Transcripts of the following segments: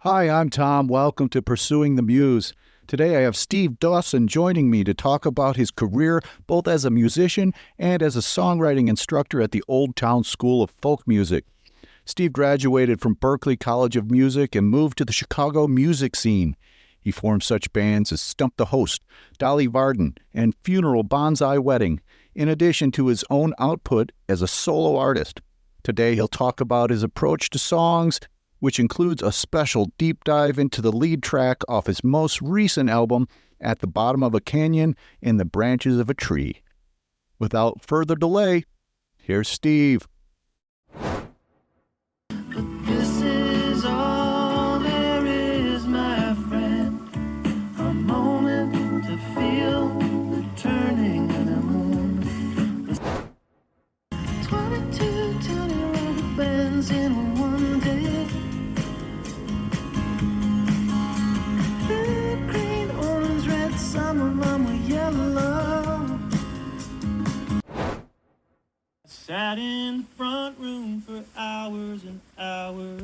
Hi, I'm Tom. Welcome to Pursuing the Muse. Today I have Steve Dawson joining me to talk about his career both as a musician and as a songwriting instructor at the Old Town School of Folk Music. Steve graduated from Berklee College of Music and moved to the Chicago music scene. He formed such bands as Stump the Host, Dolly Varden, and Funeral Bonsai Wedding, in addition to his own output as a solo artist. Today he'll talk about his approach to songs, which includes a special deep dive into the lead track off his most recent album, At the Bottom of a Canyon in the Branches of a Tree. Without further delay, here's Steve. This is all there is, my friend. A moment to feel the turning of the moon. 22 tiny rubber bands in one day. Red, green, orange, red, some of them were yellow. Sat in the front room for hours and hours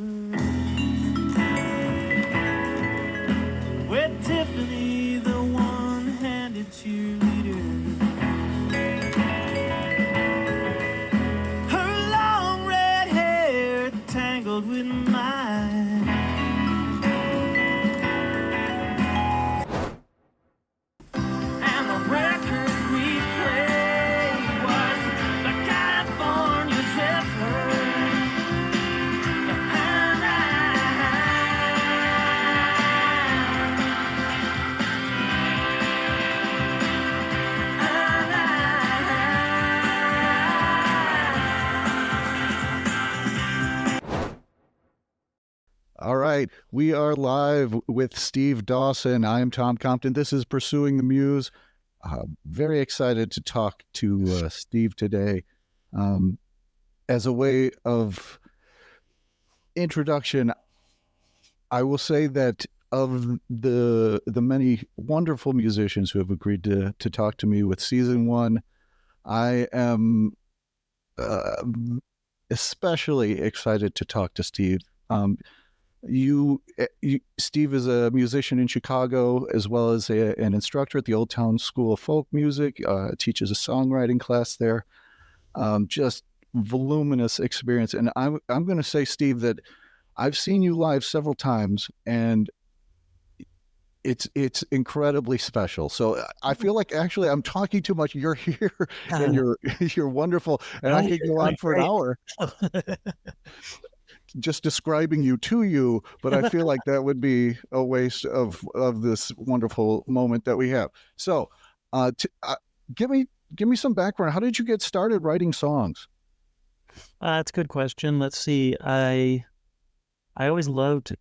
with Tiffany, the one-handed cheerleader. Her long red hair tangled with mine. And the record we played was the California Zephyr. All right, we are live with Steve Dawson. I am Tom Compton. This is Pursuing the Muse. Very excited to talk to Steve today. As a way of introduction, I will say that of the many wonderful musicians who have agreed to talk to me with season one, I am especially excited to talk to Steve. Steve is a musician in Chicago, as well as an instructor at the Old Town School of Folk Music, teaches a songwriting class there. Just voluminous experience. And I'm going to say, Steve, that I've seen you live several times, and it's incredibly special. So I feel like actually I'm talking too much. You're here and you're wonderful, and I could go on for an hour just describing you to you, but I feel like that would be a waste of this wonderful moment that we have. So give me some background. How did you get started writing songs? That's a good question. Let's see. I always loved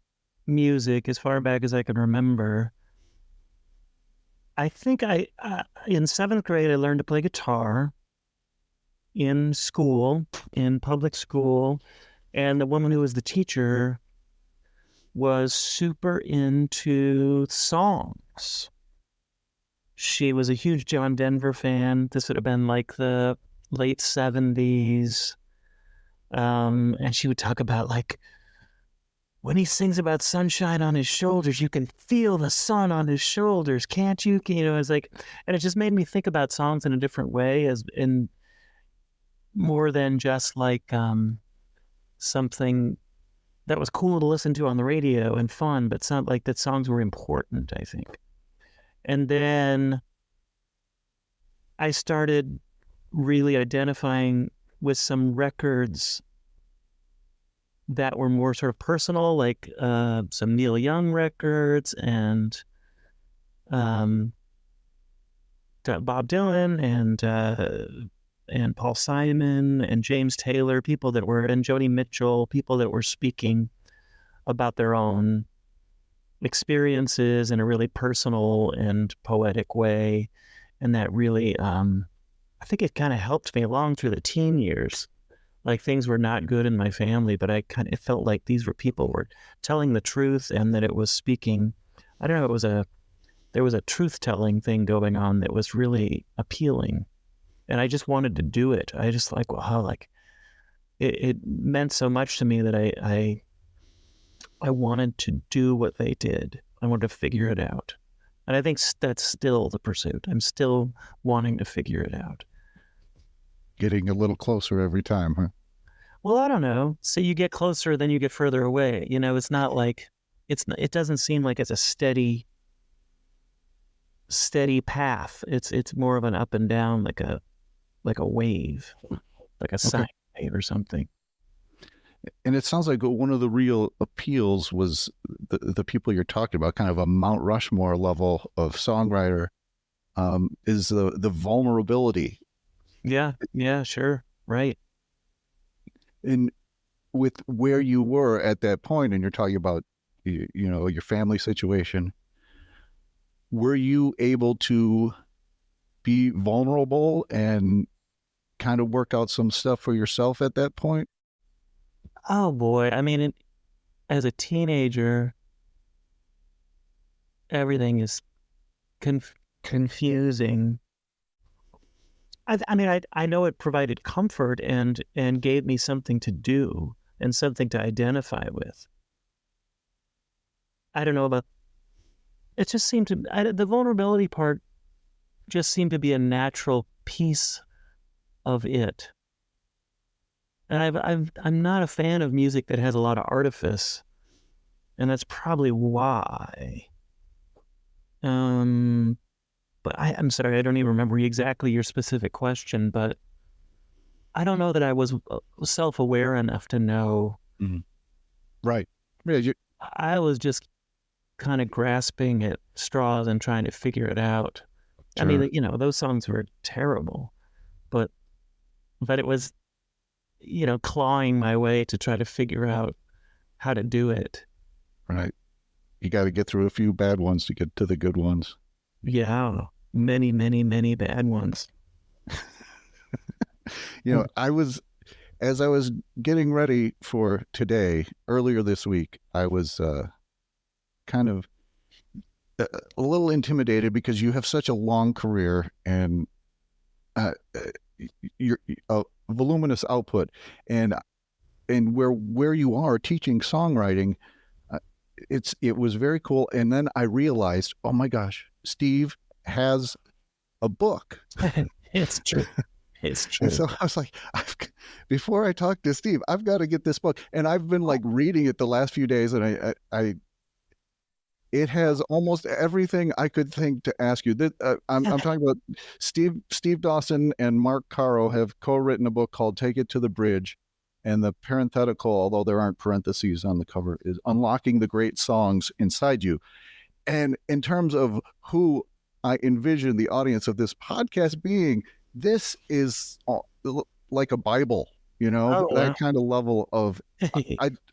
music as far back as I can remember. I think in seventh grade, I learned to play guitar in school, in public school. And the woman who was the teacher was super into songs. She was a huge John Denver fan. This would have been like the late 70s. And she would talk about, like, when he sings about sunshine on his shoulders, you can feel the sun on his shoulders, can't you? You know, it's like, and it just made me think about songs in a different way, as in more than just like something that was cool to listen to on the radio and fun, but not like that songs were important, I think. And then I started really identifying with some records that were more sort of personal, like some Neil Young records and Bob Dylan and Paul Simon and James Taylor, people that were, and Joni Mitchell, people that were speaking about their own experiences in a really personal and poetic way. And that really, I think it kind of helped me along through the teen years. Like, things were not good in my family, but it felt like these were people were telling the truth, and that it was speaking, I don't know, there was a truth-telling thing going on that was really appealing. And I just wanted to do it. I just like, wow, like it meant so much to me that I wanted to do what they did. I wanted to figure it out. And I think that's still the pursuit. I'm still wanting to figure it out. Getting a little closer every time, huh? Well, I don't know. So you get closer, then you get further away. You know, it's not like it doesn't seem like it's a steady path. It's more of an up and down, like a wave, like a sine wave or something. And it sounds like one of the real appeals was the people you're talking about, kind of a Mount Rushmore level of songwriter, is the vulnerability. Yeah, sure. Right. And with where you were at that point, and you're talking about, you know, your family situation, were you able to be vulnerable and kind of work out some stuff for yourself at that point? Oh boy. I mean, as a teenager, everything is confusing. I mean, I know it provided comfort and gave me something to do and something to identify with. I don't know about. It just seemed to the vulnerability part just seemed to be a natural piece of it. And I'm not a fan of music that has a lot of artifice, and that's probably why. But I'm sorry, I don't even remember exactly your specific question, but I don't know that I was self-aware enough to know. Mm-hmm. Right. Yeah, I was just kind of grasping at straws and trying to figure it out. Sure. I mean, you know, those songs were terrible, but it was, you know, clawing my way to try to figure out how to do it. Right. You got to get through a few bad ones to get to the good ones. Yeah. Many, many, many bad ones. You know, as I was getting ready for today, earlier this week, I was kind of a little intimidated because you have such a long career and your voluminous output, and where you are teaching songwriting, it was very cool. And then I realized, oh my gosh, Steve has a book. It's true. It's true. And so I was like, before I talk to Steve, I've got to get this book. And I've been like reading it the last few days, and it has almost everything I could think to ask you. I'm talking about Steve Dawson and Mark Caro have co-written a book called Take It to the Bridge. And the parenthetical, although there aren't parentheses on the cover, is Unlocking the Great Songs Inside You. And in terms of who I envision the audience of this podcast being, this is like a Bible, you know, that kind of level of,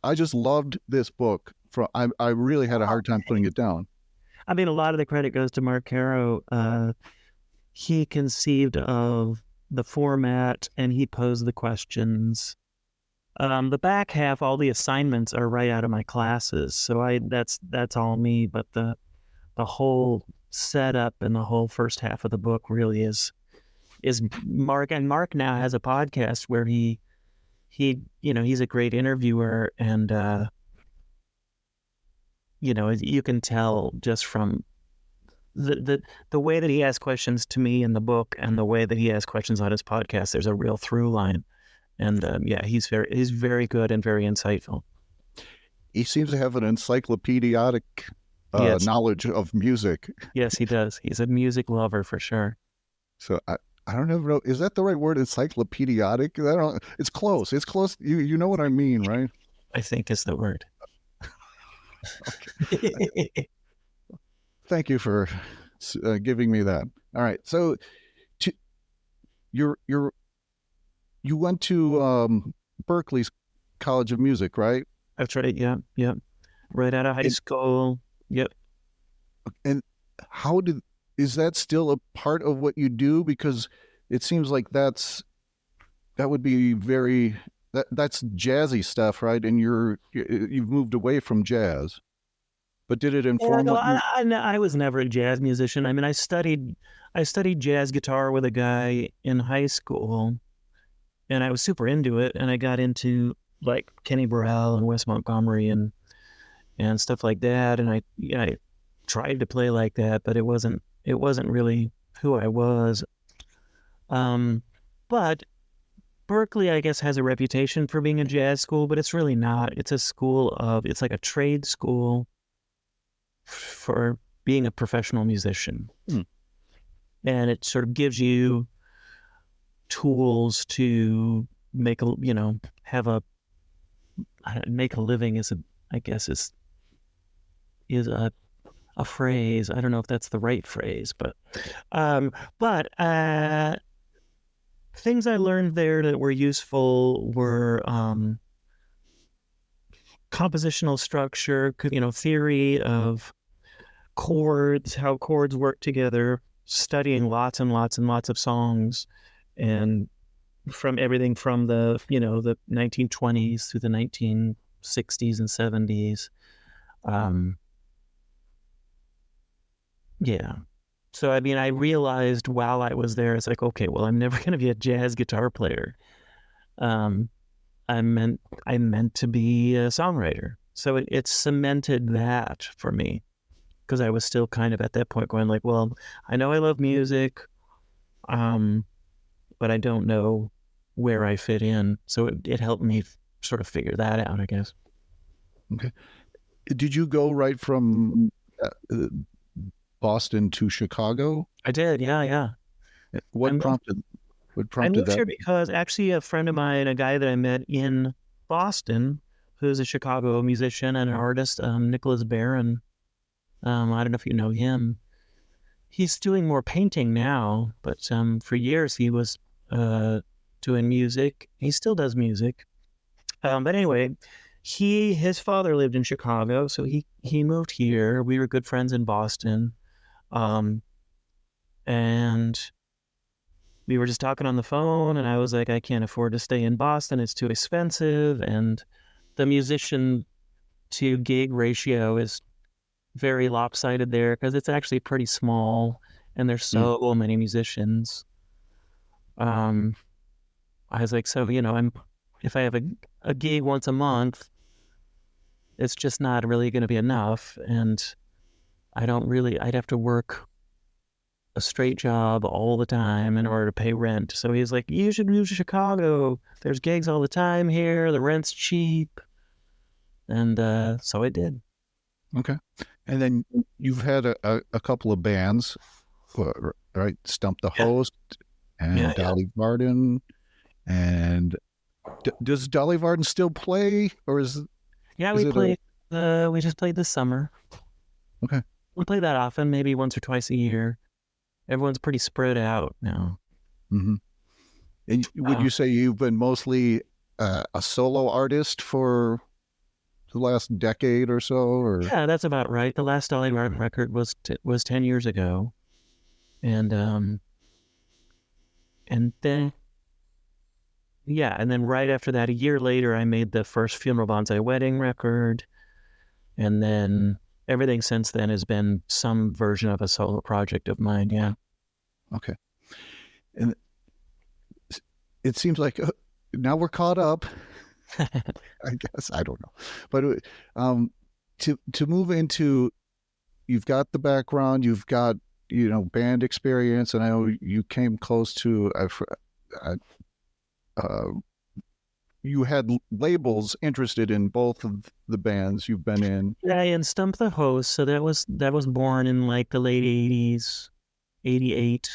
I just loved this book. I really had a hard time putting it down. I mean, a lot of the credit goes to Mark Caro. He conceived of the format and he posed the questions. The back half, all the assignments are right out of my classes. So that's all me, but the whole setup and the whole first half of the book really is Mark. And Mark now has a podcast where he you know, he's a great interviewer, and you know, you can tell just from the way that he asks questions to me in the book and the way that he asks questions on his podcast, there's a real through line. And yeah, he's very good and very insightful. He seems to have an encyclopedic knowledge of music. Yes, he does. He's a music lover for sure. So I don't know. Is that the right word? Encyclopedic? It's close. It's close. You know what I mean, right? I think is the word. Thank you for giving me that. All right. So you went to Berklee's College of Music, right? That's right. Yeah. Right out of high school. Yep. And is that still a part of what you do? Because it seems like that would be that's jazzy stuff, right? And you've moved away from jazz. But did it inform? I was never a jazz musician. I mean, I studied jazz guitar with a guy in high school, and I was super into it. And I got into like Kenny Burrell and Wes Montgomery and and stuff like that. And I tried to play like that, but it wasn't really who I was. But Berkeley, I guess, has a reputation for being a jazz school, but it's really not. It's it's like a trade school for being a professional musician. And it sort of gives you tools to make a living is a phrase. I don't know if that's the right phrase, but things I learned there that were useful were compositional structure, theory of chords, how chords work together, studying lots and lots and lots of songs, and from everything from the 1920s through the 1960s and 70s. Yeah. So, I mean, I realized while I was there, it's like, okay, well, I'm never going to be a jazz guitar player. I meant to be a songwriter. So it cemented that for me, because I was still kind of at that point going like, well, I know I love music, but I don't know where I fit in. So it helped me sort of figure that out, I guess. Okay. Did you go right from Boston to Chicago? I did, yeah. What prompted I moved that? here because actually a friend of mine, a guy that I met in Boston, who's a Chicago musician and an artist, Nicholas Barron. I don't know if you know him. He's doing more painting now, but for years he was doing music. He still does music. But anyway, his father lived in Chicago, so he moved here. We were good friends in Boston. And we were just talking on the phone, and I was like, I can't afford to stay in Boston. It's too expensive. And the musician to gig ratio is very lopsided there because it's actually pretty small and there's so many musicians. I was like, so, if I have a gig once a month, it's just not really going to be enough. And I'd have to work a straight job all the time in order to pay rent. So he's like, you should move to Chicago. There's gigs all the time here. The rent's cheap. And so I did. Okay. And then you've had a couple of bands, right? Stump the Host and Dolly Varden. And does Dolly Varden still play, or is it? Yeah, we played. We just played this summer. Okay. We play that often, maybe once or twice a year. Everyone's pretty spread out now. Mm-hmm. And would you say you've been mostly a solo artist for the last decade or so? Or yeah, that's about right. The last Dolly Varden record was 10 years ago, and then right after that, a year later, I made the first Funeral Bonsai Wedding record, and then everything since then has been some version of a solo project of mine. Yeah. Okay. And it seems like now we're caught up. I guess, I don't know, but to move into, you've got the background, you've got band experience, and I know you came close to you had labels interested in both of the bands you've been in. Yeah, and Stump the Host. So that was born in like the late 80s, 88.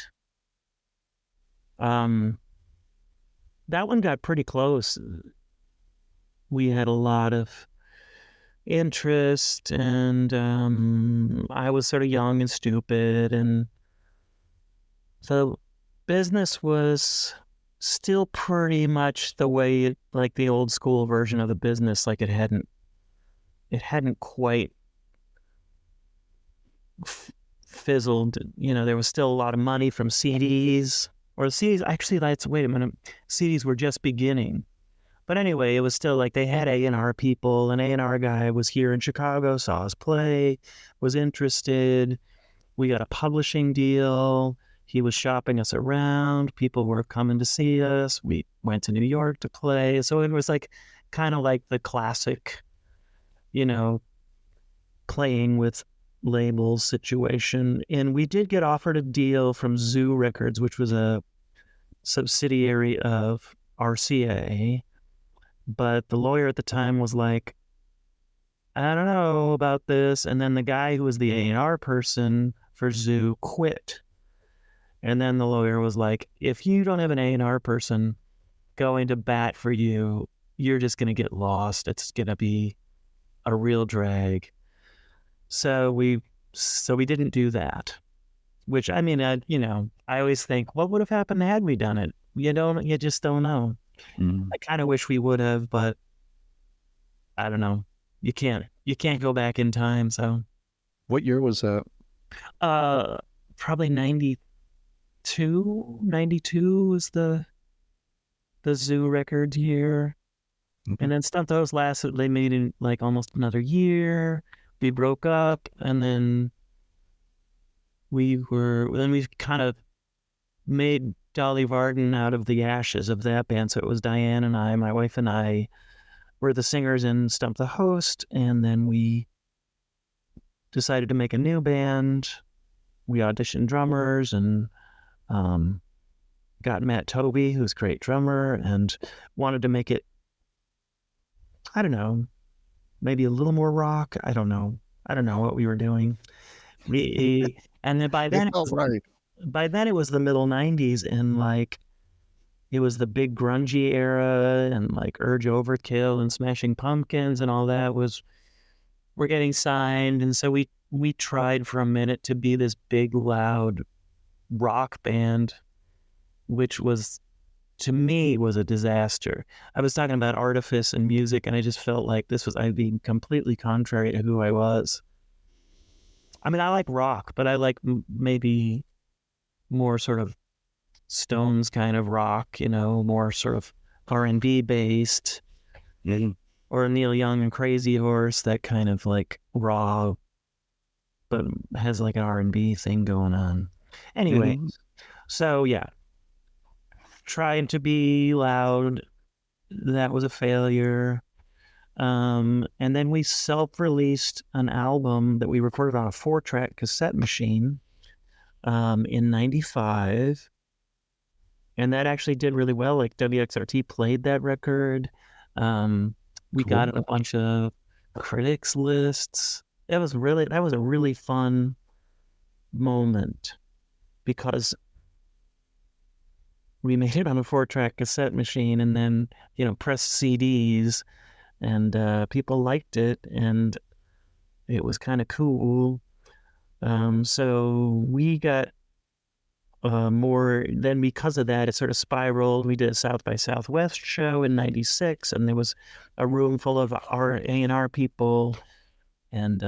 That one got pretty close. We had a lot of interest, and I was sort of young and stupid, and so business was still pretty much the way, like the old school version of the business. Like it hadn't quite fizzled. There was still a lot of money from CDs, or CDs. Actually, wait a minute. CDs were just beginning. But anyway, it was still like they had A&R people. An A&R guy was here in Chicago, saw us play, was interested. We got a publishing deal. He was shopping us around. People were coming to see us. We went to New York to play. So it was like kind of like the classic, playing with labels situation. And we did get offered a deal from Zoo Records, which was a subsidiary of RCA. But the lawyer at the time was like, I don't know about this. And then the guy who was the A&R person for Zoo quit. And then the lawyer was like, if you don't have an A&R person going to bat for you, you're just going to get lost. It's going to be a real drag. So we didn't do that, which, I mean, I always think, what would have happened had we done it? You just don't know. I kind of wish we would have, but I don't know. You can't go back in time. So What year was that? probably 92 was the Zoo Records year. Okay. And then Stunt Those lasted, they made it like almost another year. We broke up, and then we kind of made Dolly Varden out of the ashes of that band. So it was Diane and I, my wife and I, were the singers in Stump the Host, and then we decided to make a new band. We auditioned drummers and got Matt Toby, who's a great drummer, and wanted to make it, I don't know, maybe a little more rock. I don't know what we were doing. And then by then it was the middle 90s, and like it was the big grungy era, and like Urge Overkill and Smashing Pumpkins and all that were getting signed. And so we tried for a minute to be this big, loud rock band, which was, to me, was a disaster. I was talking about artifice and music, and I just felt like I'd be completely contrary to who I was. I mean, I like rock, but I like maybe more sort of Stones kind of rock, more sort of R&B based, or Neil Young and Crazy Horse, that kind of like raw, but has like an R&B thing going on. Anyway, so yeah, trying to be loud, that was a failure. And then we self-released an album that we recorded on a 4-track cassette machine in 95. And that actually did really well. Like WXRT played that record. We got in a bunch of critics lists. That was a really fun moment, because we made it on a 4-track cassette machine and then, pressed CDs, and people liked it, and it was kind of cool. So we got more. Then because of that, it sort of spiraled. We did a South by Southwest show in 96, and there was a room full of our A&R people. And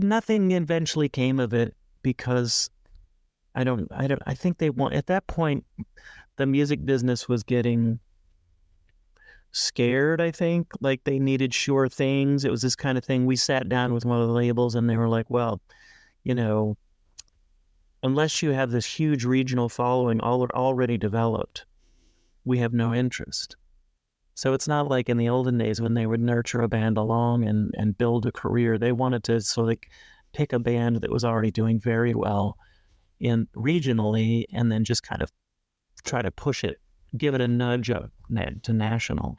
nothing eventually came of it, because I think at that point, the music business was getting scared. I think like they needed sure things. It was this kind of thing. We sat down with one of the labels, and they were like, well, unless you have this huge regional following already developed, we have no interest. So it's not like in the olden days when they would nurture a band along and build a career. They wanted to sort of pick a band that was already doing very well regionally, and then just kind of try to push it, give it a nudge up to national.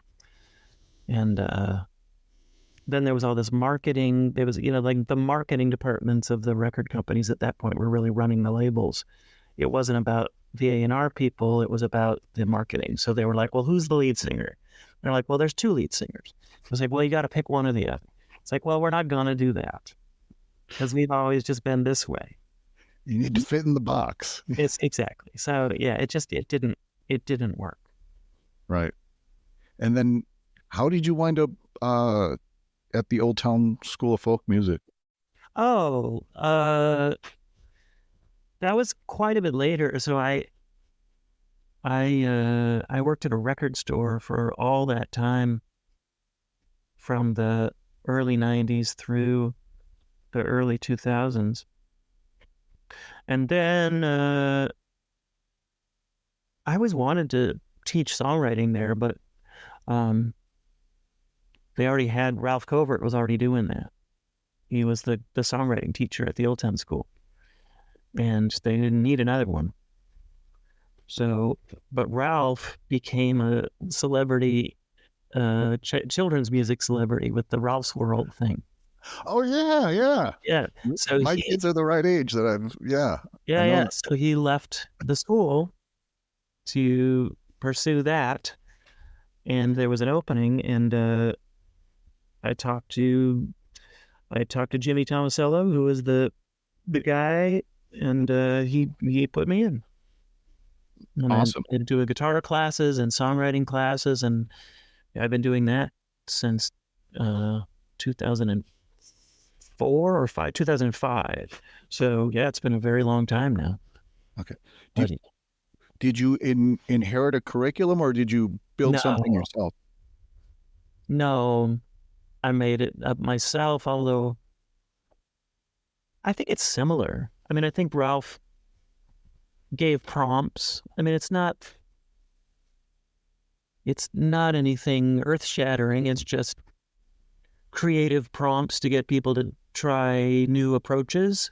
And then there was all this marketing. There was, like the marketing departments of the record companies at that point were really running the labels. It wasn't about the A&R people. It was about the marketing. So they were like, well, who's the lead singer? They're like, well, there's 2 lead singers. I was like, well, you got to pick one or the other. It's like, well, we're not going to do that, because we've always just been this way. You need to fit in the box. It's exactly. So yeah, it didn't work. Right. And then how did you wind up at the Old Town School of Folk Music? Oh, that was quite a bit later. So I worked at a record store for all that time, from the early 90s through the early 2000s. And then I always wanted to teach songwriting there, but they already had, Ralph Covert was already doing that. He was the songwriting teacher at the Old Town School, and they didn't need another one. So, but Ralph became a celebrity, children's music celebrity with the Ralph's World thing. Oh yeah, yeah. Yeah. So My kids are the right age that yeah. I know that. So he left the school to pursue that, and there was an opening, and I talked to Jimmy Tomasello, who was the guy, and he put me in. And Awesome. I do guitar classes and songwriting classes, and I've been doing that since 2004 or 2005. So yeah, it's been a very long time now. Okay. Did you inherit a curriculum, or did you build something yourself? No, I made it up myself, although I think it's similar. I mean, I think Ralph gave prompts. I mean, it's not anything earth-shattering. It's just creative prompts to get people to try new approaches.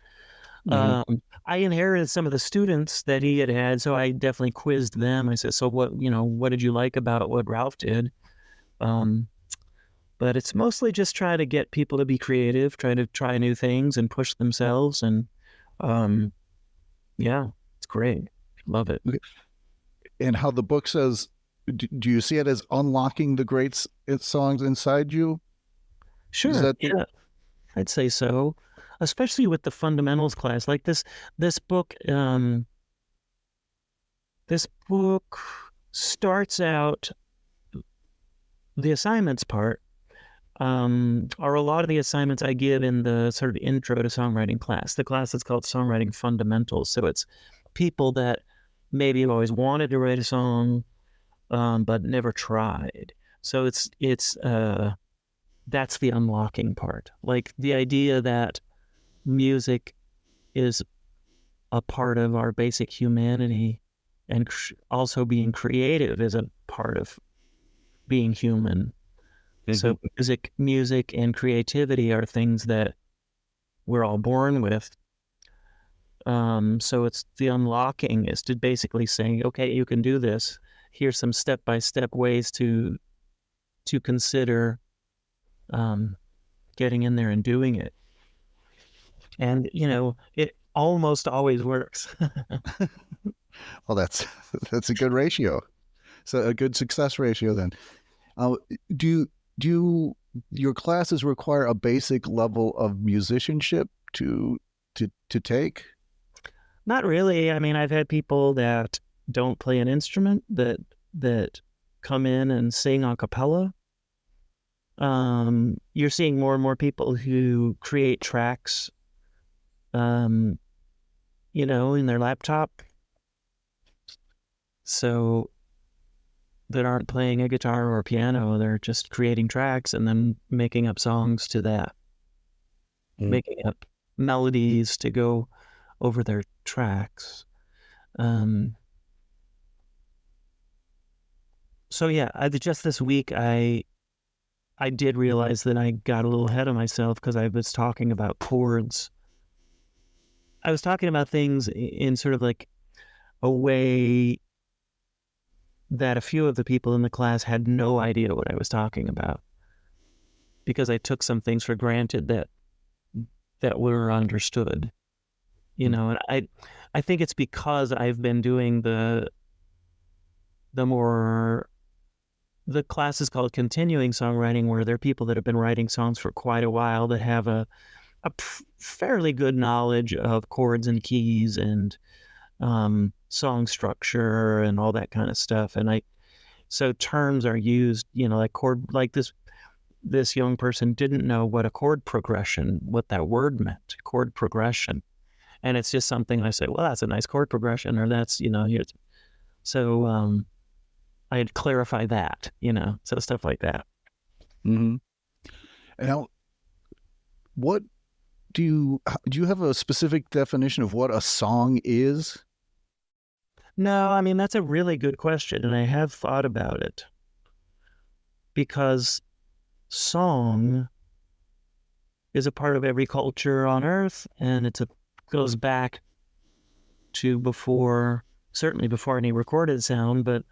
Mm-hmm. I inherited some of the students that he had, so I definitely quizzed them. I said, so what did you like about what Ralph did? But it's mostly just trying to get people to be creative, trying to try new things and push themselves. And yeah, it's great. Love it. Okay. And how the book says, do you see it as unlocking the great songs inside you? Sure. Yeah, I'd say so. Especially with the fundamentals class, like this book. This book starts out, the assignments part are a lot of the assignments I give in the sort of intro to songwriting class. The class is called Songwriting Fundamentals. So it's people that maybe have always wanted to write a song, but never tried. So it's that's the unlocking part. Like the idea that music is a part of our basic humanity, and also being creative is a part of being human. Mm-hmm. So music and creativity are things that we're all born with. So it's the unlocking is to basically saying, okay, you can do this. Here's some step-by-step ways to consider getting in there and doing it. And, it almost always works. Well, that's a good ratio. So a good success ratio then. Do your classes require a basic level of musicianship to take? Not really. I mean, I've had people that don't play an instrument that come in and sing a cappella. You're seeing more and more people who create tracks, in their laptop. So that aren't playing a guitar or a piano, they're just creating tracks and then making up songs to that, making up melodies to go over their tracks. So yeah, just this week, I did realize that I got a little ahead of myself because I was talking about chords. I was talking about things in sort of like a way that a few of the people in the class had no idea what I was talking about, because I took some things for granted that were understood, and I think it's because I've been doing the class is called continuing songwriting, where there are people that have been writing songs for quite a while that have a fairly good knowledge of chords and keys and song structure and all that kind of stuff. And so terms are used, like chord, like this young person didn't know what a chord progression, what that word meant, chord progression. And it's just something I say, well, that's a nice chord progression, or that's, so I'd clarify that, so stuff like that. Mm-hmm. Now, what do you have a specific definition of what a song is? No, I mean, that's a really good question, and I have thought about it, because song is a part of every culture on earth, and goes back to certainly before any recorded sound, but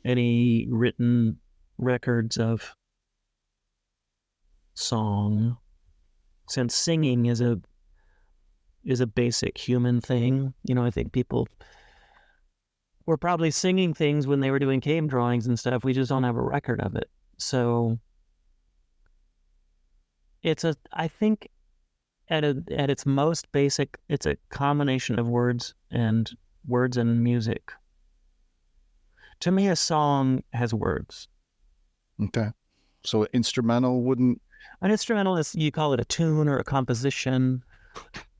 any written records of song, since singing is a basic human thing. I think people were probably singing things when they were doing cave drawings and stuff. We just don't have a record of it. So I think at its most basic, it's a combination of words and music. To me, a song has words. Okay. So instrumental wouldn't... An instrumental is, you call it a tune or a composition,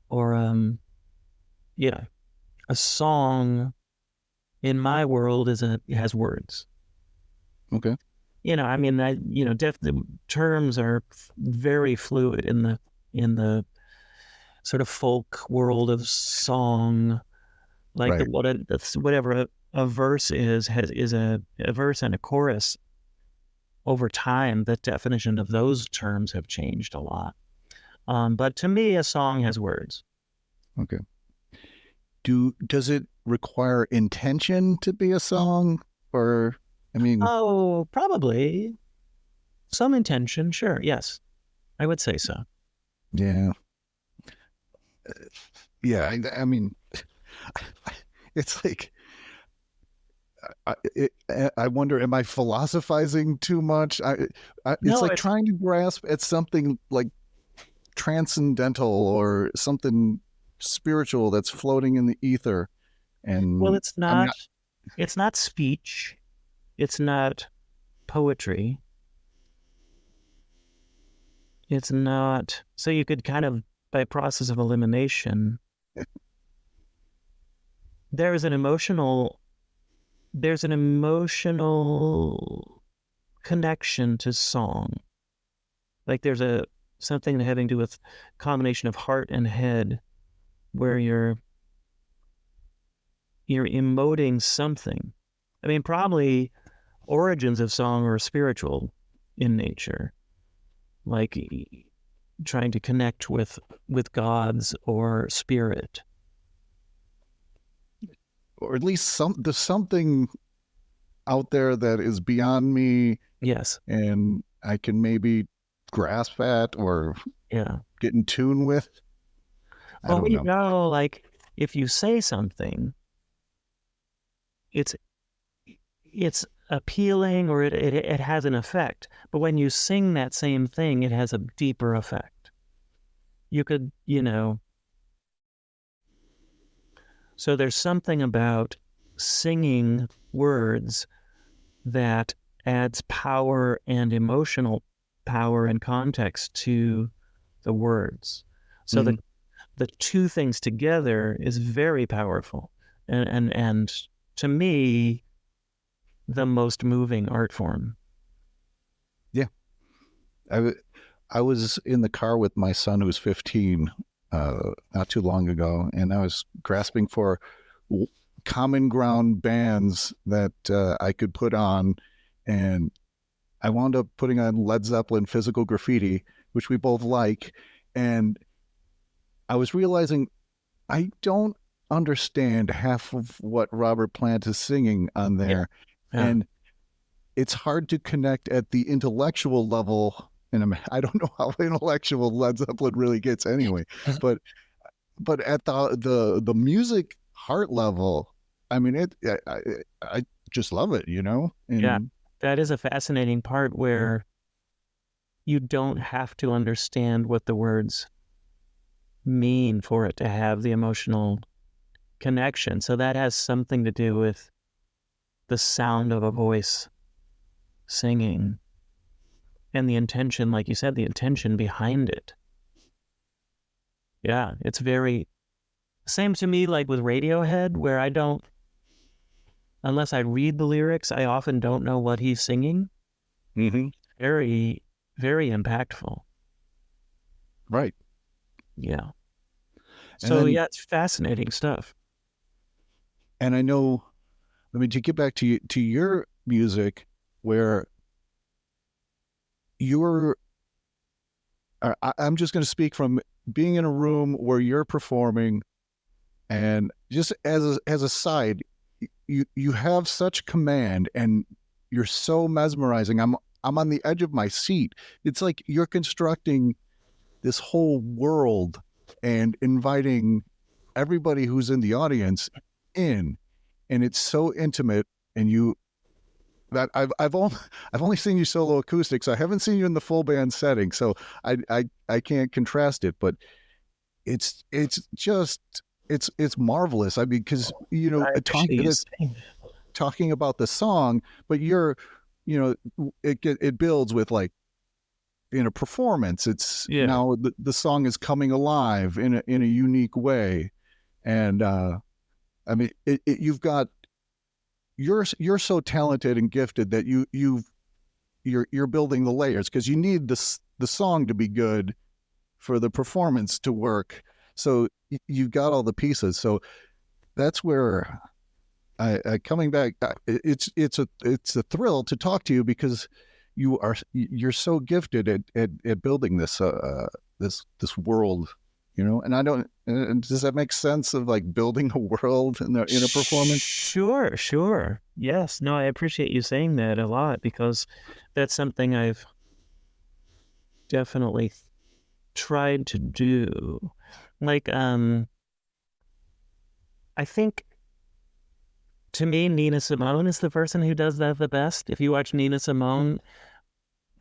or a song in my world has words. Okay. The terms are very fluid in the sort of folk world of song, like Right. whatever a verse is a verse and a chorus. Over time, the definition of those terms have changed a lot. But to me, a song has words. Okay. Does it require intention to be a song? Or, Oh, probably some intention. Sure. Yes, I would say so. Yeah. Yeah. It's like, I wonder, am I philosophizing too much? It's like trying to grasp at something like transcendental or something spiritual that's floating in the ether. And well, it's not speech. It's not poetry. It's not. So you could kind of, by process of elimination, there's an emotional connection to song. Like there's something having to do with combination of heart and head, where you're emoting something. Probably origins of song are spiritual in nature, like trying to connect with gods or spirit, or at least there's something out there that is beyond me. Yes. And I can maybe grasp at or get in tune with. I don't know. Like if you say something, it's appealing, or it has an effect. But when you sing that same thing, it has a deeper effect. You could, so there's something about singing words that adds power and emotional power and context to the words. So the two things together is very powerful, and to me, the most moving art form. Yeah. I was in the car with my son, who's 15, not too long ago, and I was grasping for common ground bands that I could put on, and I wound up putting on Led Zeppelin Physical Graffiti, which we both like, and I was realizing I don't understand half of what Robert Plant is singing on there. Yeah. And it's hard to connect at the intellectual level. And I don't know how intellectual Led Zeppelin really gets anyway, but at the music heart level, I just love it, And, yeah, that is a fascinating part where you don't have to understand what the words mean for it to have the emotional connection. So that has something to do with the sound of a voice singing and the intention, like you said, the intention behind it. Yeah, it's very same to me, like with Radiohead, where I don't, unless I read the lyrics, I often don't know what he's singing. Mm-hmm. Very, very impactful. Right. Yeah. So yeah, it's fascinating stuff. And I know, to get back to your music, where your I'm just going to speak from being in a room where you're performing, and just as a side, you have such command, and you're so mesmerizing. I'm on the edge of my seat. It's like you're constructing this whole world and inviting everybody who's in the audience in, and it's so intimate. And you that I've only seen you solo acoustics. I haven't seen you in the full band setting, so I can't contrast it. But it's just it's marvelous. I mean, because I appreciate you saying talking about the song, but it builds with like in a performance. It's Yeah. now the song is coming alive in a unique way, and I mean you've got you're so talented and gifted that you're building the layers, because you need the song to be good for the performance to work. So you've got all the pieces. So that's where I coming back. It's a thrill to talk to you, because you're so gifted at building this this world, And I don't. Does that make sense of like building a world in a performance? Sure. Yes. No, I appreciate you saying that a lot, because that's something I've definitely tried to do. Like, I think, to me, Nina Simone is the person who does that the best. If you watch Nina Simone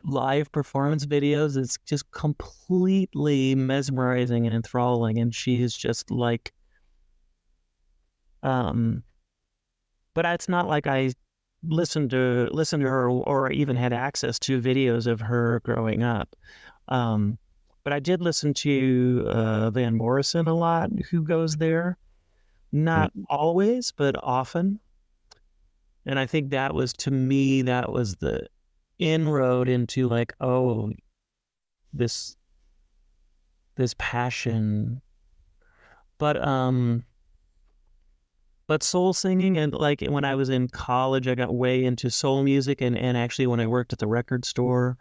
live performance videos, it's just completely mesmerizing and enthralling, and she is just like, but it's not like I listened to her or even had access to videos of her growing up. But I did listen to Van Morrison a lot, who goes there. Not always, but often. And I think that was, to me, that was the inroad into like, oh, this passion. But soul singing, and like when I was in college, I got way into soul music, and actually when I worked at the record store,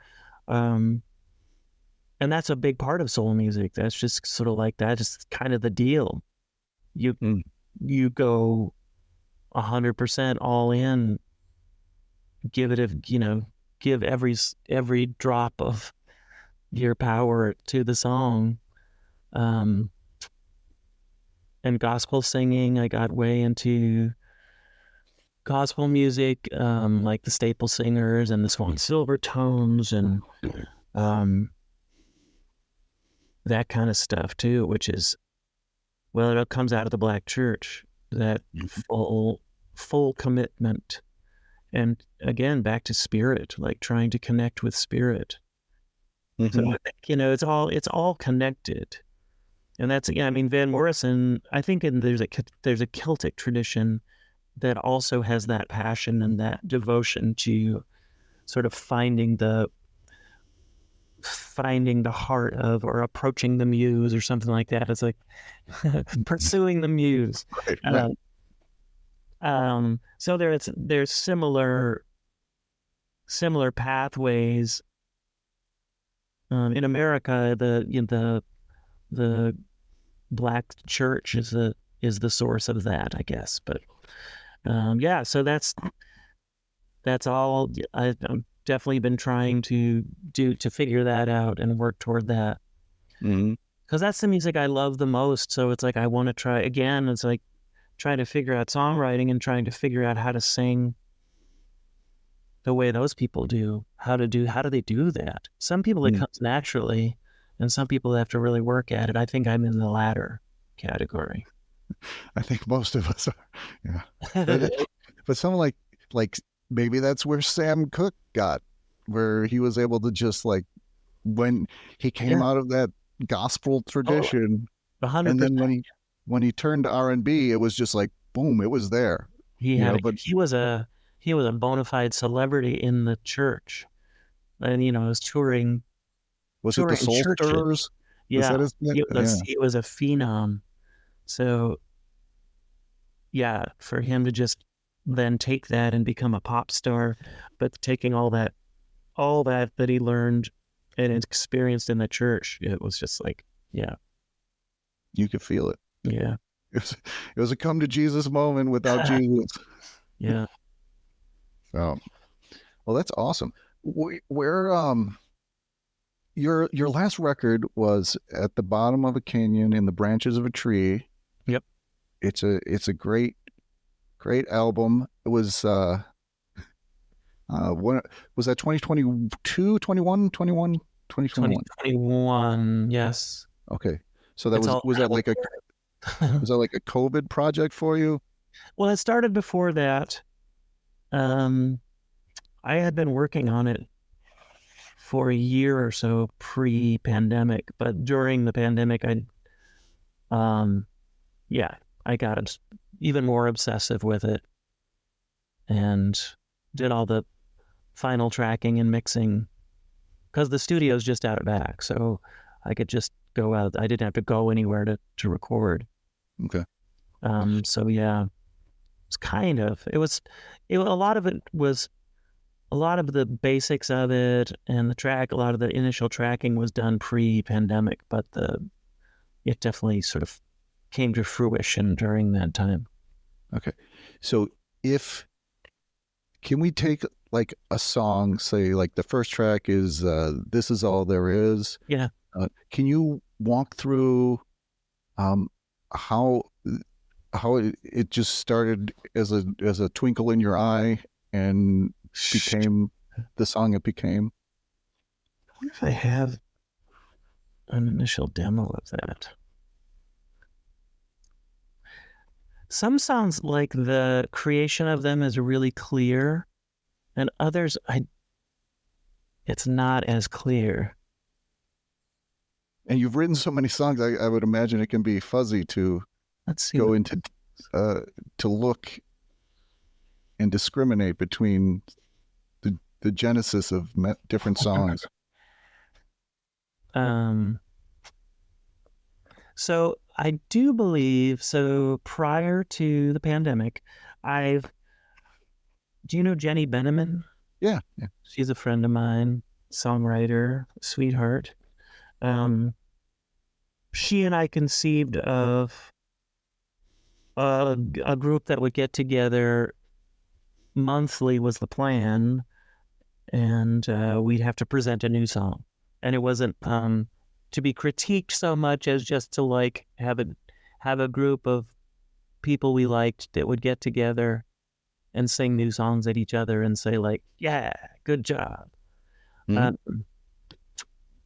and that's a big part of soul music. That's just sort of like that, just kind of the deal. You go 100% all in, give every drop of your power to the song. And gospel singing, I got way into gospel music, like the Staple Singers and the Swan Silvertones, and that kind of stuff too, which is, well, it comes out of the Black church, that full commitment. And again, back to spirit, like trying to connect with spirit. So I think, it's all connected. And that's, I mean, Van Morrison, I think there's a Celtic tradition that also has that passion and that devotion to sort of finding the heart of, or approaching the muse or something like that. It's like pursuing the muse. Right. So there's similar pathways. In America, the Black church is the source of that, I guess. But yeah, so that's all I've definitely been trying to do, to figure that out and work toward that. Because that's the music I love the most. So it's like, I want to try again. It's like trying to figure out songwriting and trying to figure out how to sing the way those people do. How do they do that? Some people it comes naturally, and some people have to really work at it. I think I'm in the latter category. I think most of us are. Yeah. But someone like maybe that's where Sam Cooke got, where he was able to just like, when he came out of that gospel tradition, 100%. and then when he turned to R&B, it was just like boom, it was there. He was a bona fide celebrity in the church, and was touring. Was it the Soul Stirrers? Yeah, he was a phenom. So yeah, for him to just then take that and become a pop star, but taking all that he learned and experienced in the church, it was just like, yeah, You could feel it. yeah, It was a come to Jesus moment without Jesus. yeah. So, well, that's awesome. Where your last record was At the Bottom of a Canyon in the Branches of a Tree. Yep. It's a great album. It was what was that, 2022, 21, 21, 2021? 2021, yes. Okay. So that It's all was that like a was that like a COVID project for you? Well, it started before that. I had been working on it for a year or so pre-pandemic, but during the pandemic, I got even more obsessive with it and did all the final tracking and mixing because the studio's just out back, so I could just go out. I didn't have to go anywhere to record. Okay. So yeah, it's kind of a lot of it was a lot of the basics of it and a lot of the initial tracking was done pre-pandemic, but it definitely sort of came to fruition during that time. Okay. So can we take like a song, say like the first track is This Is All There Is. Yeah. Can you walk through how it just started as a twinkle in your eye and became the song it became? I wonder if I have an initial demo of that. Some songs, like the creation of them is really clear, and others it's not as clear. And you've written so many songs, I would imagine it can be fuzzy to Let's see. go into to look and discriminate between the genesis of different songs. So I do believe, prior to the pandemic, do you know Jenny Beneman? Yeah. She's a friend of mine, songwriter, sweetheart. She and I conceived of a group that would get together monthly was the plan, and we'd have to present a new song. And it wasn't to be critiqued so much as just to like have a group of people we liked that would get together and sing new songs at each other and say like, yeah, good job. Mm-hmm.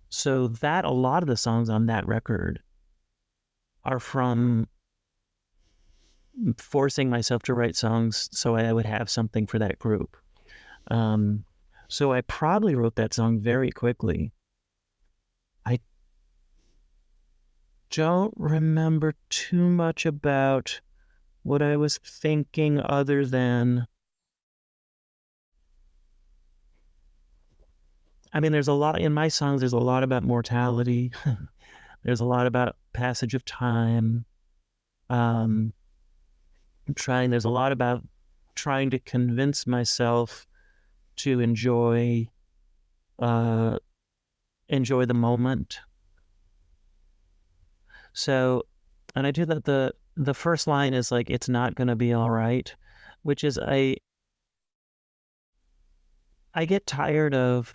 So that a lot of the songs on that record are from forcing myself to write songs so I would have something for that group. So I probably wrote that song very quickly. I don't remember too much about what I was thinking other than, I mean, there's a lot in my songs. There's a lot about mortality. There's a lot about passage of time. There's a lot about trying to convince myself to enjoy the moment. So, and I do that. The first line is like, it's not going to be all right, which is I get tired of.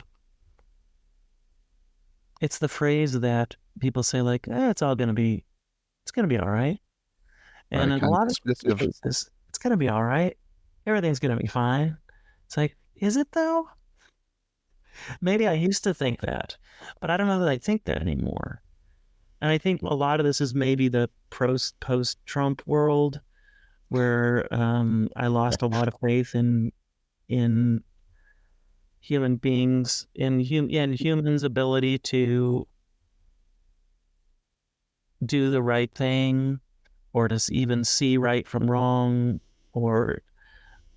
It's the phrase that people say like, it's going to be all right. And Right, a lot of cases, it's going to be all right. Everything's going to be fine. It's like, is it though? Maybe I used to think that, but I don't know that I think that anymore. And I think a lot of this is maybe the post-Trump world where I lost a lot of faith in human beings, in humans' ability to do the right thing, or to even see right from wrong, or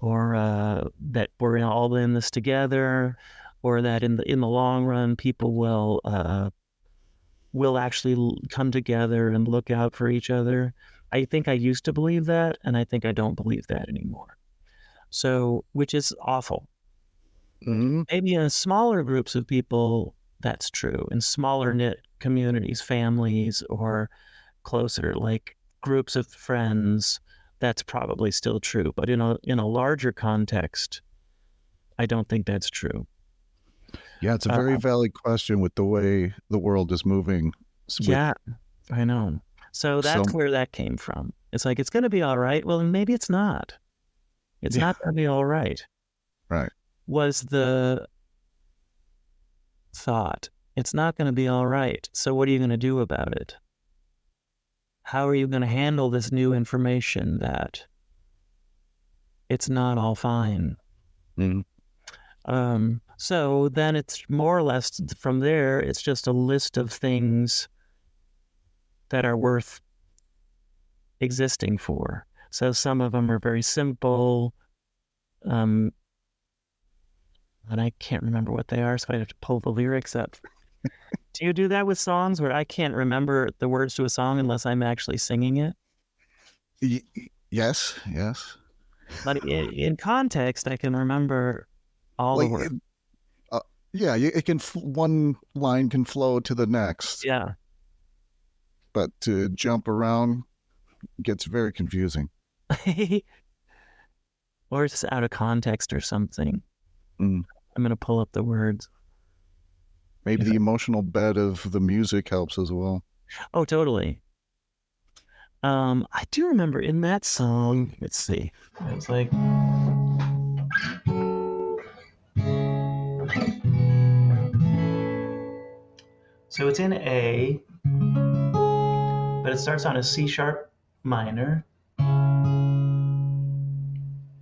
that we're all in this together, or that in the long run people will actually come together and look out for each other. I think I used to believe that, and I think I don't believe that anymore. So, which is awful. Mm-hmm. Maybe in smaller groups of people, that's true. In smaller knit communities, families, or closer, like groups of friends, that's probably still true. But in a larger context, I don't think that's true. Yeah, it's a very valid question with the way the world is moving. Yeah, I know. So that's where that came from. It's like, it's going to be all right. Well, maybe it's not. It's not going to be all right. Right. Was the thought. It's not going to be all right. So what are you going to do about it? How are you going to handle this new information that it's not all fine? Mm-hmm. So then it's more or less from there, it's just a list of things that are worth existing for. So some of them are very simple, and I can't remember what they are, so I have to pull the lyrics up. Do you do that with songs where I can't remember the words to a song unless I'm actually singing it? Yes. But in context, I can remember all the words. Yeah, it can. One line can flow to the next. Yeah. But to jump around gets very confusing. Or it's out of context or something. I'm going to pull up the words. Maybe the emotional bed of the music helps as well. Oh, totally. I do remember in that song, let's see. It's like... So it's in A, but it starts on a C sharp minor.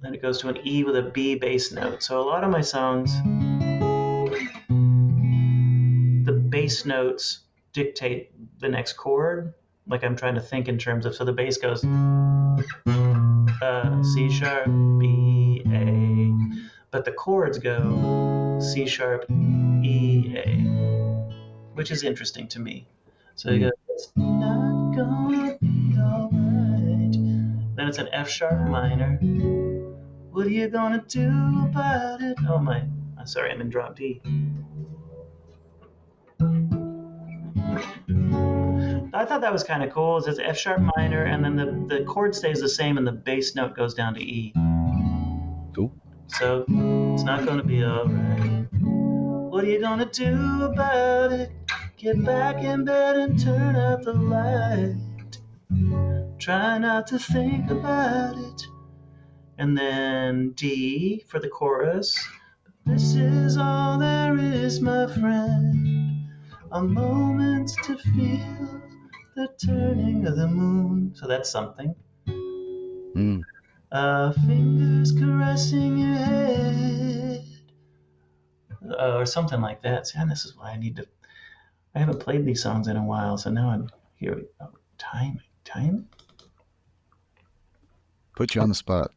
Then it goes to an E with a B bass note. So a lot of my songs, the bass notes dictate the next chord. Like I'm trying to think in terms of, so the bass goes C sharp, B, A, but the chords go C sharp, E, A, which is interesting to me. So you go, it's not gonna be alright. Then it's an F sharp minor. What are you gonna do about it? Oh my, sorry, I'm in drop D. I thought that was kind of cool. It's F sharp minor, and then the chord stays the same, and the bass note goes down to E. Cool. So it's not going to be all right. What are you going to do about it? Get back in bed and turn out the light. Try not to think about it. And then D for the chorus. This is all there is, my friend. A moment to feel the turning of the moon. So that's something. Fingers caressing your head. Or something like that. See, and this is why I haven't played these songs in a while, so now I'm here. Oh, time. Put you on the spot.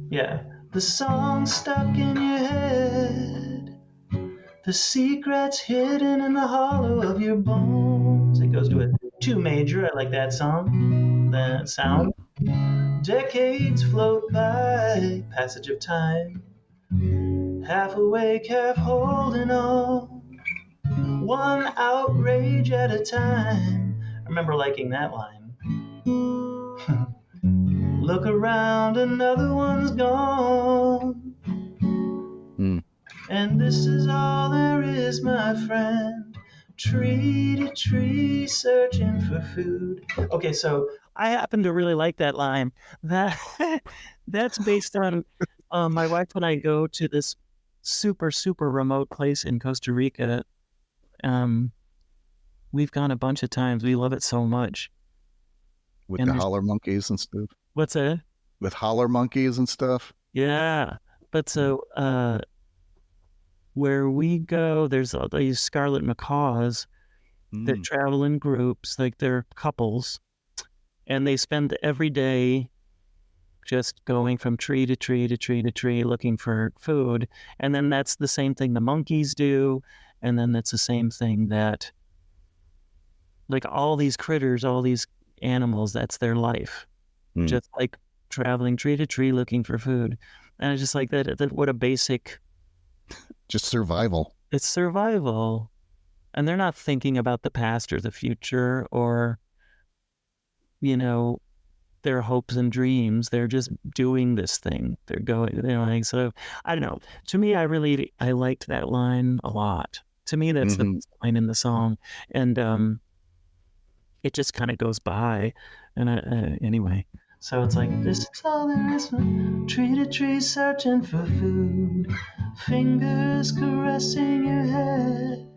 Yeah. The song's stuck in your head. The secret's hidden in the hollow of your bones. It goes to a 2 major. I like that song. That sound. Decades float by. Passage of time. Half awake, half holding on. One outrage at a time. I remember liking that line. Look around, another one's gone. And this is all there is, my friend. Tree to tree, searching for food. Okay, so I happen to really like that line. That's based on my wife and I go to this super, super remote place in Costa Rica. We've gone a bunch of times. We love it so much. With the holler monkeys and stuff. What's that? With holler monkeys and stuff. Yeah. But so where we go, there's these scarlet macaws that travel in groups, like they're couples, and they spend every day just going from tree to tree to tree to tree looking for food. And then that's the same thing the monkeys do. And then that's the same thing that, like, all these critters, all these animals, that's their life. Just like traveling tree to tree looking for food. And I just like that what a basic Just survival. It's survival. And they're not thinking about the past or the future or, their hopes and dreams. They're just doing this thing. They're going, so I don't know. To me, I liked that line a lot. To me, that's the best line in the song. And it just kind of goes by. And anyway, so it's like, this is all there is, tree to tree searching for food, fingers caressing your head,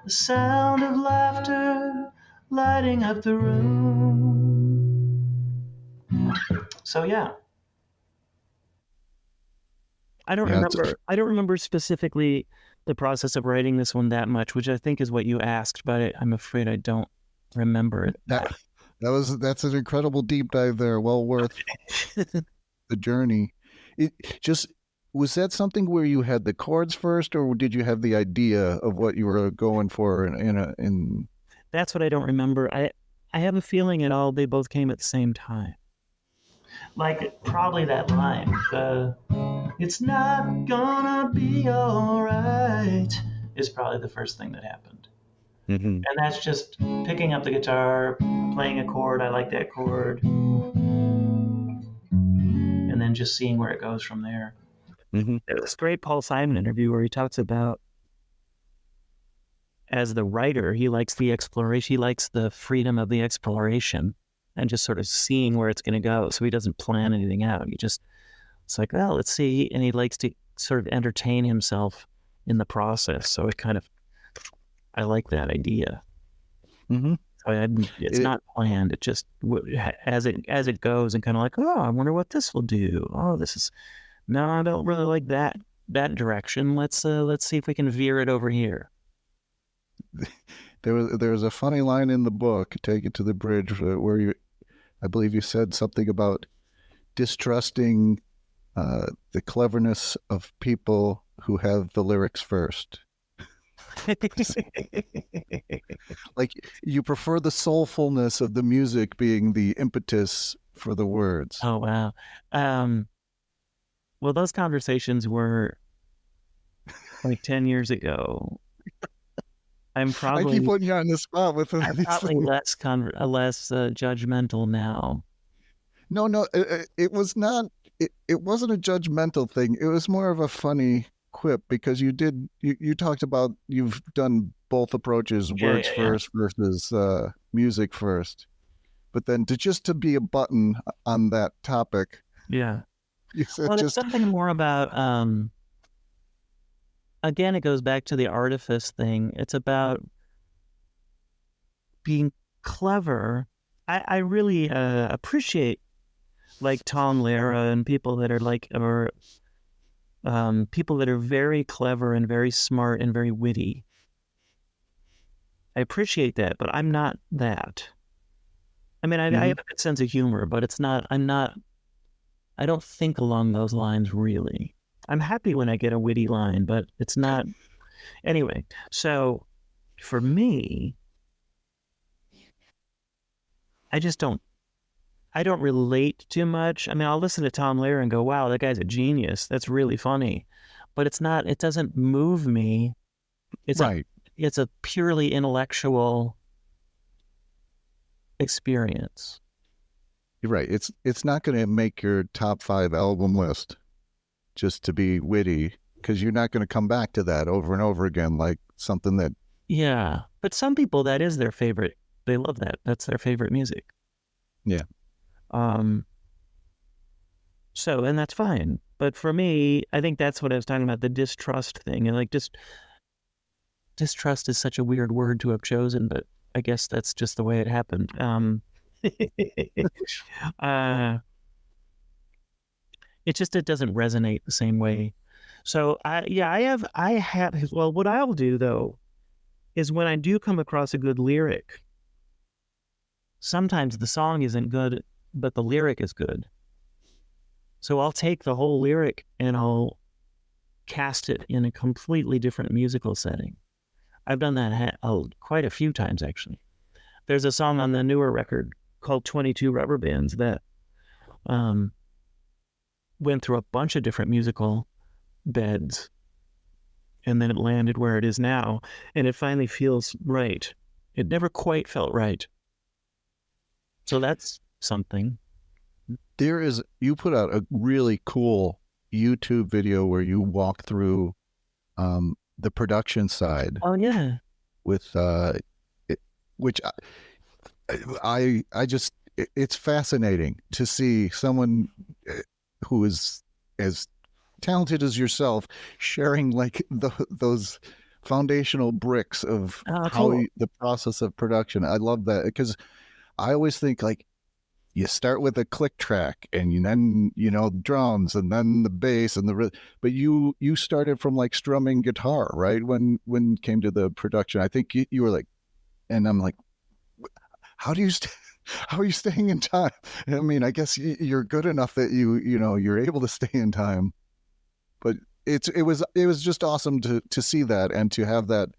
the sound of laughter lighting up the room. So yeah, I don't remember specifically the process of writing this one that much, which I think is what you asked, but I'm afraid I don't remember it. That's an incredible deep dive there. Well worth the journey. Was that something where you had the chords first, or did you have the idea of what you were going for in That's what I don't remember. I have a feeling they both came at the same time. Like probably that line, it's not gonna be all right, is probably the first thing that happened. And that's just picking up the guitar, playing a chord. I like that chord. And then just seeing where it goes from there. There's this great Paul Simon interview where he talks about, as the writer, he likes the exploration. He likes the freedom of the exploration and just sort of seeing where it's going to go. So he doesn't plan anything out. It's like, well, let's see. And he likes to sort of entertain himself in the process. So I like that idea. It's not planned. It just, as it goes, and kind of like, oh, I wonder what this will do. Oh, no, I don't really like that direction. Let's see if we can veer it over here. There was a funny line in the book, Take It to the Bridge, where I believe you said something about distrusting the cleverness of people who have the lyrics first. Like, you prefer the soulfulness of the music being the impetus for the words. Oh, wow. Well, those conversations were like 10 years ago. I keep putting you on the spot with I'm probably less judgmental now. No, it was not. It wasn't a judgmental thing. It was more of a funny quip, because you talked about you've done both approaches, words first versus music first, but then to be a button on that topic. Yeah. You said it's something more about. Again, it goes back to the artifice thing. It's about being clever. I really appreciate like Tom Lehrer and people that are people that are very clever and very smart and very witty. I appreciate that, but I'm not that. I mean, I have a good sense of humor, but I don't think along those lines really. I'm happy when I get a witty line, but it's not. Anyway, so for me, I don't relate too much. I mean, I'll listen to Tom Lehrer and go, wow, that guy's a genius. That's really funny. But it doesn't move me. It's right. It's a purely intellectual experience. You're right. It's not going to make your top 5 album list just to be witty, because you're not going to come back to that over and over again, like something that... Yeah. But some people, that is their favorite. They love that. That's their favorite music. Yeah. So, and that's fine. But for me, I think that's what I was talking about, the distrust thing. And like, distrust is such a weird word to have chosen, but I guess that's just the way it happened. It doesn't resonate the same way. So well, what I'll do though, is when I do come across a good lyric, sometimes the song isn't good, but the lyric is good. So I'll take the whole lyric and I'll cast it in a completely different musical setting. I've done that quite a few times, actually. There's a song on the newer record called 22 Rubber Bands that went through a bunch of different musical beds and then it landed where it is now, and it finally feels right. It never quite felt right. So that's something. You put out a really cool YouTube video where you walk through the production side Oh yeah. with which I just it's fascinating to see someone who is as talented as yourself sharing like those foundational bricks of Oh, how cool. the process of production. I love that because I always think like you start with a click track and then drums and then the bass and but you started from like strumming guitar, right? When it came to the production, I think you were like, and I'm like, how do you how are you staying in time? I mean, I guess you're good enough that you're able to stay in time, but it was just awesome to see that and to have that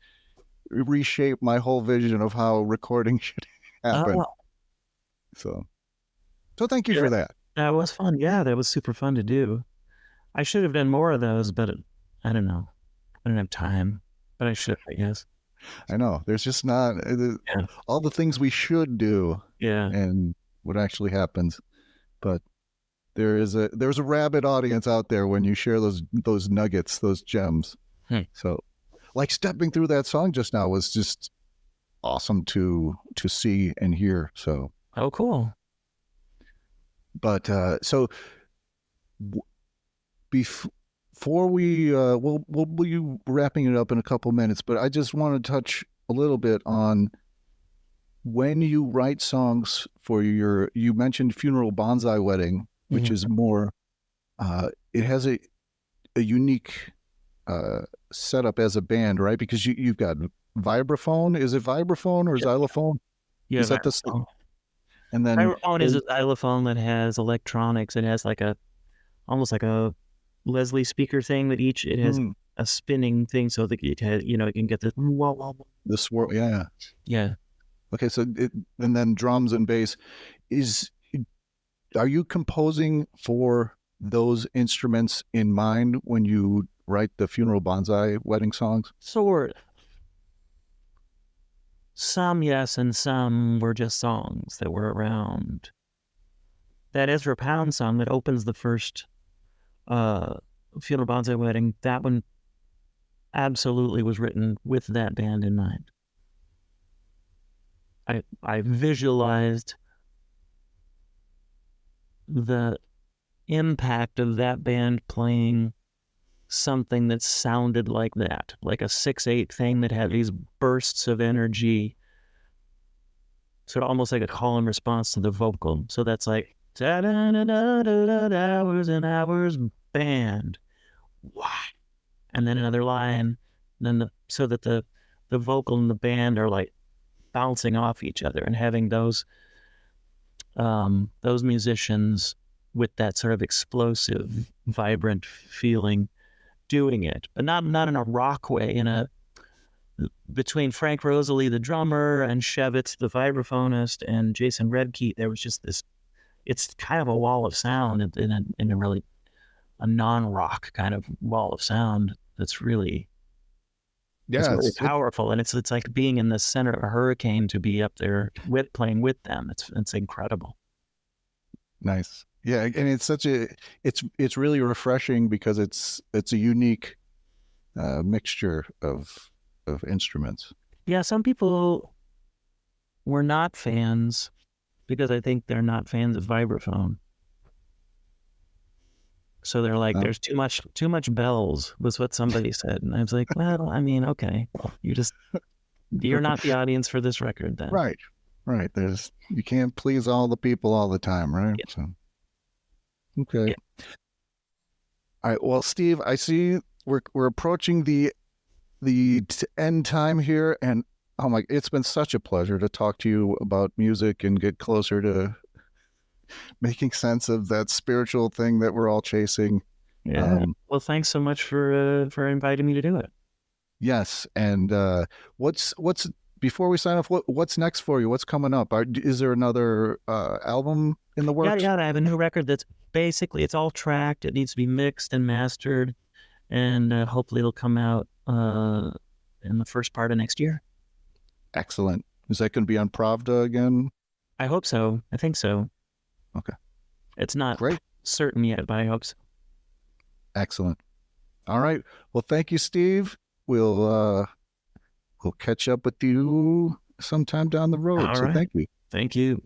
reshape my whole vision of how recording should happen. Oh, So thank you yeah. for that. That was fun. Yeah, that was super fun to do. I should have done more of those, but I don't know. I don't have time, but I should, I guess. I know there's just not Yeah. all the things we should do Yeah. and what actually happens, but there's a rabid audience out there when you share those nuggets, those gems. So like stepping through that song just now was just awesome to see and hear. So Oh, cool. but before we'll be wrapping it up in a couple minutes, but I just want to touch a little bit on when you write songs for you mentioned Funeral Bonsai Wedding, which is more it has a unique setup as a band, right? Because you've got vibraphone. Is it vibraphone or xylophone? Yeah. Is that the vibraphone. And then Vibraphone is a xylophone that has electronics. It has like almost like a Leslie speaker thing that it has a spinning thing so that it has, it can get the swirl. Yeah. Yeah. Okay. So and then drums and bass are you composing for those instruments in mind when you write the Funeral Bonsai Wedding songs? Sort of. Some yes, and some were just songs that were around. That Ezra Pound song that opens the first Funeral Bonsai Wedding, that one absolutely was written with that band in mind. I visualized the impact of that band playing something that sounded like that, like a 6/8 thing that had these bursts of energy, sort of almost like a call and response to the vocal. So that's like hours and hours band, wow, and then another line, and then so that the vocal and the band are like bouncing off each other and having those musicians with that sort of explosive, vibrant feeling doing it, but not in a rock way. Between Frank Rosalie, the drummer, and Shevitz, the vibraphonist, and Jason Redkey, there was just this. It's kind of a wall of sound in a really a non-rock kind of wall of sound that's really it's powerful, and it's like being in the center of a hurricane to be up there playing with them. It's incredible. Nice. Yeah, and it's really refreshing because it's a unique mixture of instruments. Yeah, some people were not fans because I think they're not fans of vibraphone. So they're like, there's too much bells, was what somebody said. And I was like, well, I mean, okay, you're not the audience for this record then. Right. You can't please all the people all the time, right? Yeah. So, okay. Yeah. All right. Well, Steve, I see we're approaching the end time here, and it's been such a pleasure to talk to you about music and get closer to making sense of that spiritual thing that we're all chasing. Yeah. Well, thanks so much for inviting me to do it. Yes. And what's before we sign off, what's next for you? What's coming up? Is there another album in the works? Yeah. I have a new record that's basically, it's all tracked. It needs to be mixed and mastered, and hopefully it'll come out in the first part of next year. Excellent. Is that going to be on Pravda again? I hope so. I think so. Okay. It's not Great. certain yet, but I hope so. Excellent. All right. Well, thank you, Steve. We'll catch up with you sometime down the road. All So right. thank you. Thank you.